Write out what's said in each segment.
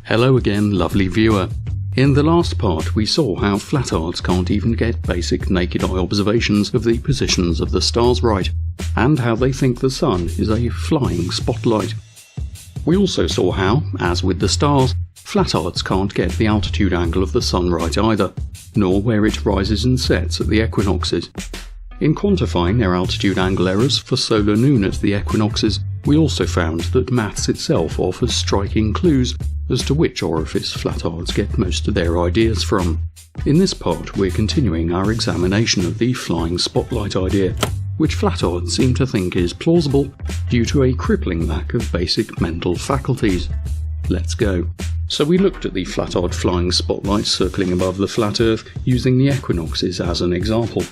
Hello again, lovely viewer. In the last part we saw how Flattards can't even get basic naked eye observations of the positions of the stars right, and how they think the sun is a flying spotlight. We also saw how, as with the stars, Flattards can't get the altitude angle of the sun right either, nor where it rises and sets at the equinoxes. In quantifying their altitude angle errors for solar noon at the equinoxes, we also found that maths itself offers striking clues as to which orifice Flattards get most of their ideas from. In this part we're continuing our examination of the flying spotlight idea, which Flattards seem to think is plausible due to a crippling lack of basic mental faculties. Let's go. So we looked at the Flattard flying spotlight circling above the flat Earth using the equinoxes as an example.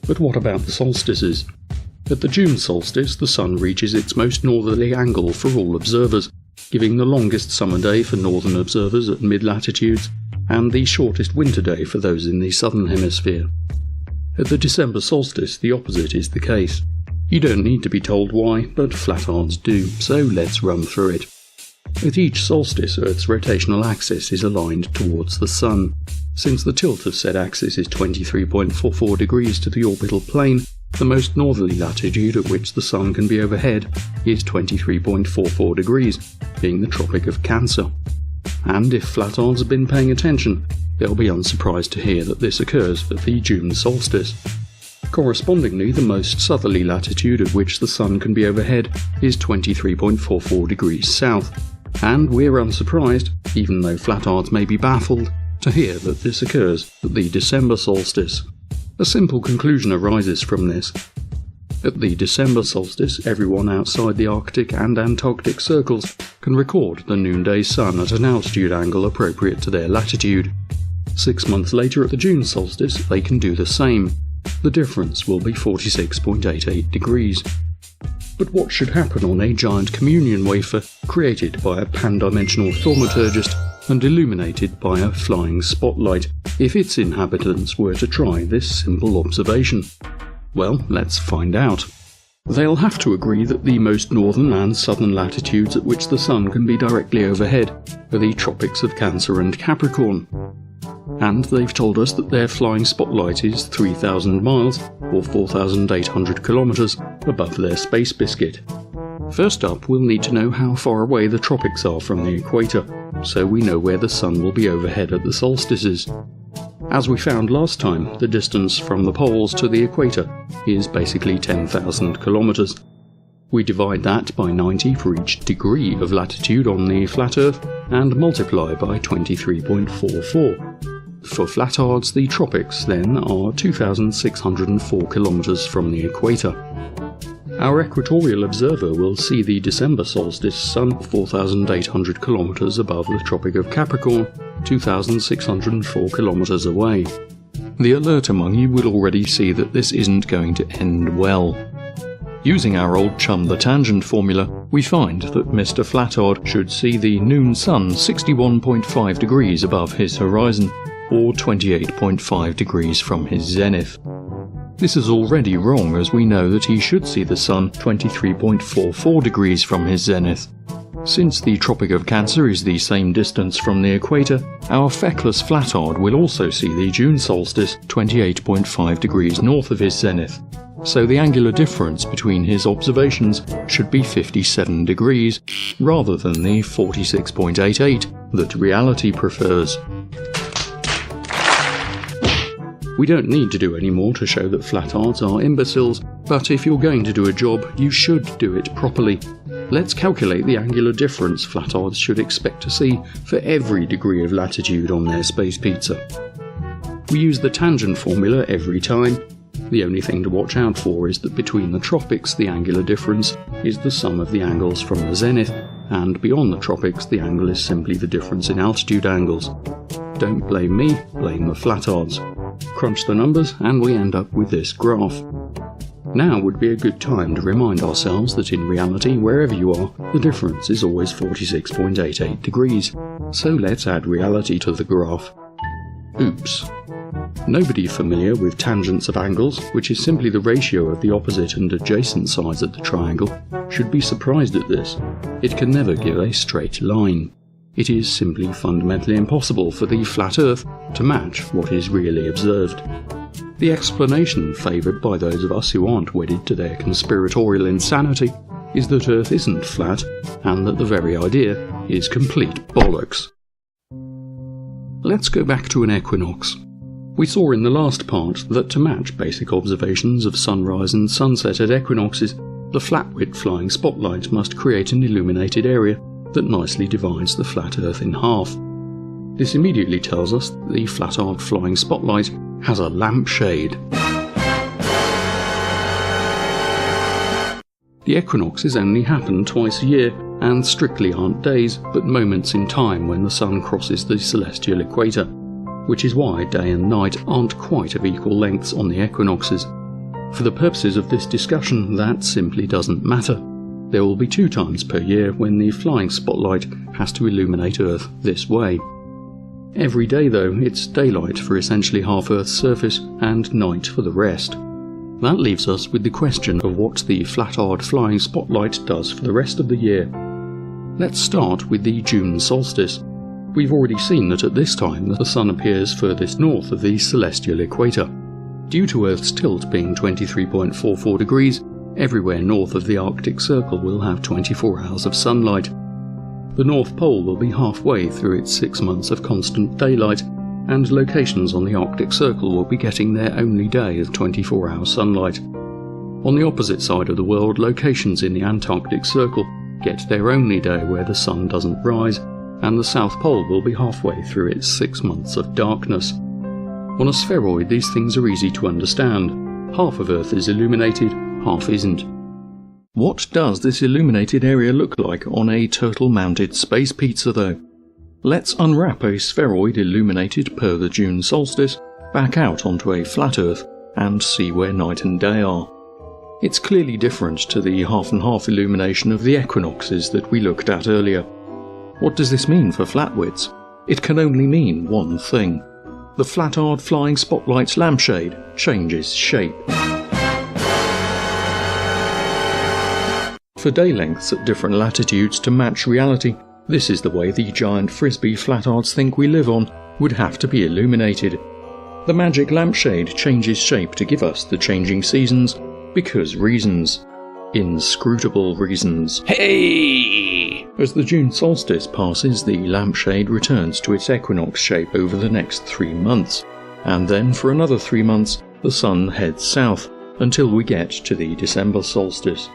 But what about the solstices? At the June solstice, the sun reaches its most northerly angle for all observers, giving the longest summer day for northern observers at mid-latitudes, and the shortest winter day for those in the southern hemisphere. At the December solstice, the opposite is the case. You don't need to be told why, but Flattards do, so let's run through it. At each solstice, Earth's rotational axis is aligned towards the sun. Since the tilt of said axis is 23.44 degrees to the orbital plane, the most northerly latitude at which the sun can be overhead is 23.44 degrees, being the Tropic of Cancer. And if Flattards have been paying attention, they'll be unsurprised to hear that this occurs at the June solstice. Correspondingly, the most southerly latitude at which the sun can be overhead is 23.44 degrees south, and we're unsurprised, even though Flattards may be baffled, to hear that this occurs at the December solstice. A simple conclusion arises from this. At the December solstice, everyone outside the Arctic and Antarctic circles can record the noonday sun at an altitude angle appropriate to their latitude. 6 months later at the June solstice, they can do the same. The difference will be 46.88 degrees. But what should happen on a giant communion wafer created by a pan-dimensional thaumaturgist and illuminated by a flying spotlight if its inhabitants were to try this simple observation? Well, let's find out. They'll have to agree that the most northern and southern latitudes at which the sun can be directly overhead are the tropics of Cancer and Capricorn. And they've told us that their flying spotlight is 3,000 miles, or 4,800 kilometers, above their space biscuit. First up, we'll need to know how far away the tropics are from the equator, so we know where the sun will be overhead at the solstices. As we found last time, the distance from the poles to the equator is basically 10,000 kilometers. We divide that by 90 for each degree of latitude on the flat Earth, and multiply by 23.44. For Flattards, the tropics, then, are 2,604 kilometers from the equator. Our equatorial observer will see the December solstice sun 4,800 kilometers above the Tropic of Capricorn, 2,604 kilometers away. The alert among you will already see that this isn't going to end well. Using our old chum the tangent formula, we find that Mr. Flattard should see the noon sun 61.5 degrees above his horizon, or 28.5 degrees from his zenith. This is already wrong, as we know that he should see the sun 23.44 degrees from his zenith. Since the Tropic of Cancer is the same distance from the equator, our feckless Flattard will also see the June solstice 28.5 degrees north of his zenith. So the angular difference between his observations should be 57 degrees, rather than the 46.88 that reality prefers. We don't need to do any more to show that Flattards are imbeciles, but if you're going to do a job, you should do it properly. Let's calculate the angular difference Flattards should expect to see for every degree of latitude on their space pizza. We use the tangent formula every time. The only thing to watch out for is that between the tropics the angular difference is the sum of the angles from the zenith, and beyond the tropics the angle is simply the difference in altitude angles. Don't blame me, blame the Flattards. Crunch the numbers and we end up with this graph. Now would be a good time to remind ourselves that in reality, wherever you are, the difference is always 46.88 degrees. So let's add reality to the graph. Oops. Nobody familiar with tangents of angles, which is simply the ratio of the opposite and adjacent sides of the triangle, should be surprised at this. It can never give a straight line. It is simply fundamentally impossible for the flat Earth to match what is really observed. The explanation favoured by those of us who aren't wedded to their conspiratorial insanity is that Earth isn't flat, and that the very idea is complete bollocks. Let's go back to an equinox. We saw in the last part that to match basic observations of sunrise and sunset at equinoxes, the flat-width flying spotlight must create an illuminated area that nicely divides the flat Earth in half. This immediately tells us that the Flattard flying spotlight has a lampshade. The equinoxes only happen twice a year, and strictly aren't days, but moments in time when the sun crosses the celestial equator, which is why day and night aren't quite of equal lengths on the equinoxes. For the purposes of this discussion, that simply doesn't matter. There will be 2 times per year when the flying spotlight has to illuminate Earth this way. Every day, though, it's daylight for essentially half Earth's surface and night for the rest. That leaves us with the question of what the Flattard flying spotlight does for the rest of the year. Let's start with the June solstice. We've already seen that at this time the sun appears furthest north of the celestial equator. Due to Earth's tilt being 23.44 degrees, everywhere north of the Arctic Circle will have 24 hours of sunlight. The North Pole will be halfway through its 6 months of constant daylight, and locations on the Arctic Circle will be getting their only day of 24-hour sunlight. On the opposite side of the world, locations in the Antarctic Circle get their only day where the sun doesn't rise, and the South Pole will be halfway through its 6 months of darkness. On a spheroid, these things are easy to understand. Half of Earth is illuminated, half isn't. What does this illuminated area look like on a turtle-mounted space pizza, though? Let's unwrap a spheroid illuminated per the June solstice back out onto a flat Earth and see where night and day are. It's clearly different to the half-and-half illumination of the equinoxes that we looked at earlier. What does this mean for flatwidths? It can only mean one thing. The Flattard flying spotlight's lampshade changes shape. For day lengths at different latitudes to match reality, this is the way the giant frisbee Flattards think we live on would have to be illuminated. The magic lampshade changes shape to give us the changing seasons because reasons. Inscrutable reasons. Hey! As the June solstice passes, the lampshade returns to its equinox shape over the next 3 months, and then for another 3 months the sun heads south until we get to the December solstice.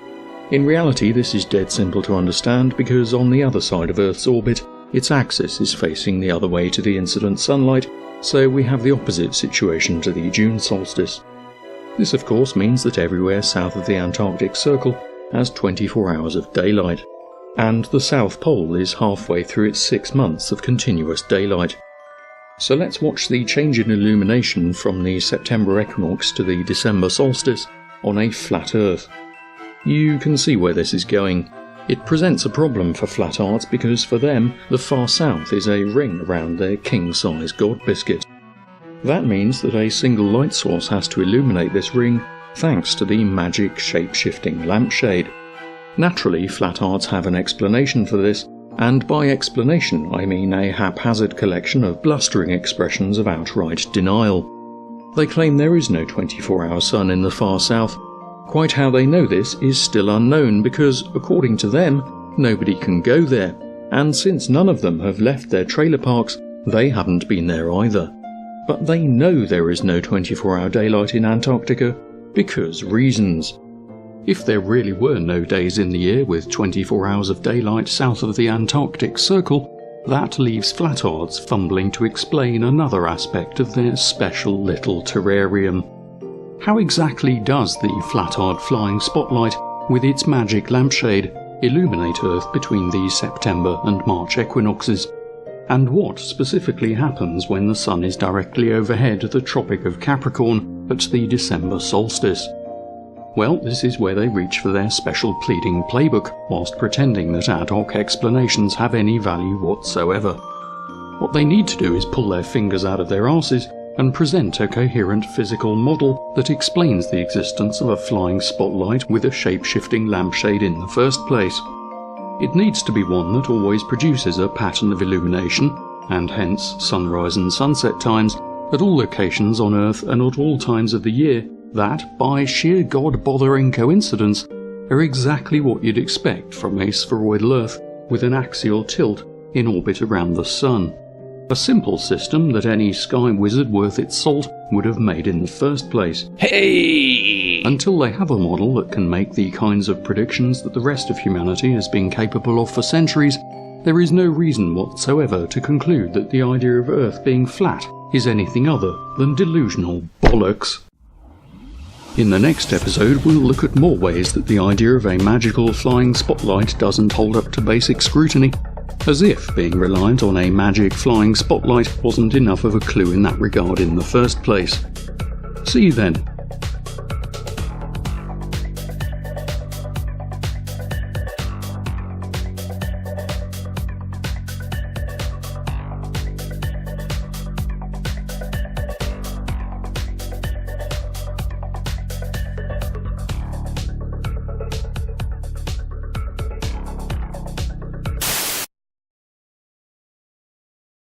In reality, this is dead simple to understand because on the other side of Earth's orbit, its axis is facing the other way to the incident sunlight, so we have the opposite situation to the June solstice. This of course means that everywhere south of the Antarctic Circle has 24 hours of daylight, and the South Pole is halfway through its 6 months of continuous daylight. So let's watch the change in illumination from the September equinox to the December solstice on a flat Earth. You can see where this is going. It presents a problem for Flattards because for them, the far south is a ring around their king-size god biscuit. That means that a single light source has to illuminate this ring thanks to the magic shape-shifting lampshade. Naturally, Flattards have an explanation for this, and by explanation I mean a haphazard collection of blustering expressions of outright denial. They claim there is no 24-hour sun in the far south. Quite how they know this is still unknown because, according to them, nobody can go there, and since none of them have left their trailer parks, they haven't been there either. But they know there is no 24-hour daylight in Antarctica because reasons. If there really were no days in the year with 24 hours of daylight south of the Antarctic Circle, that leaves Flattards fumbling to explain another aspect of their special little terrarium. How exactly does the Flattard flying spotlight, with its magic lampshade, illuminate Earth between the September and March equinoxes? And what specifically happens when the sun is directly overhead the Tropic of Capricorn at the December solstice? Well, this is where they reach for their special pleading playbook, whilst pretending that ad hoc explanations have any value whatsoever. What they need to do is pull their fingers out of their arses and present a coherent physical model that explains the existence of a flying spotlight with a shape-shifting lampshade in the first place. It needs to be one that always produces a pattern of illumination, and hence sunrise and sunset times, at all locations on Earth and at all times of the year, that, by sheer god-bothering coincidence, are exactly what you'd expect from a spheroidal Earth with an axial tilt in orbit around the Sun. A simple system that any sky wizard worth its salt would have made in the first place. Hey! Until they have a model that can make the kinds of predictions that the rest of humanity has been capable of for centuries, there is no reason whatsoever to conclude that the idea of Earth being flat is anything other than delusional bollocks. In the next episode, we'll look at more ways that the idea of a magical flying spotlight doesn't hold up to basic scrutiny, as if being reliant on a magic flying spotlight wasn't enough of a clue in that regard in the first place. See you then.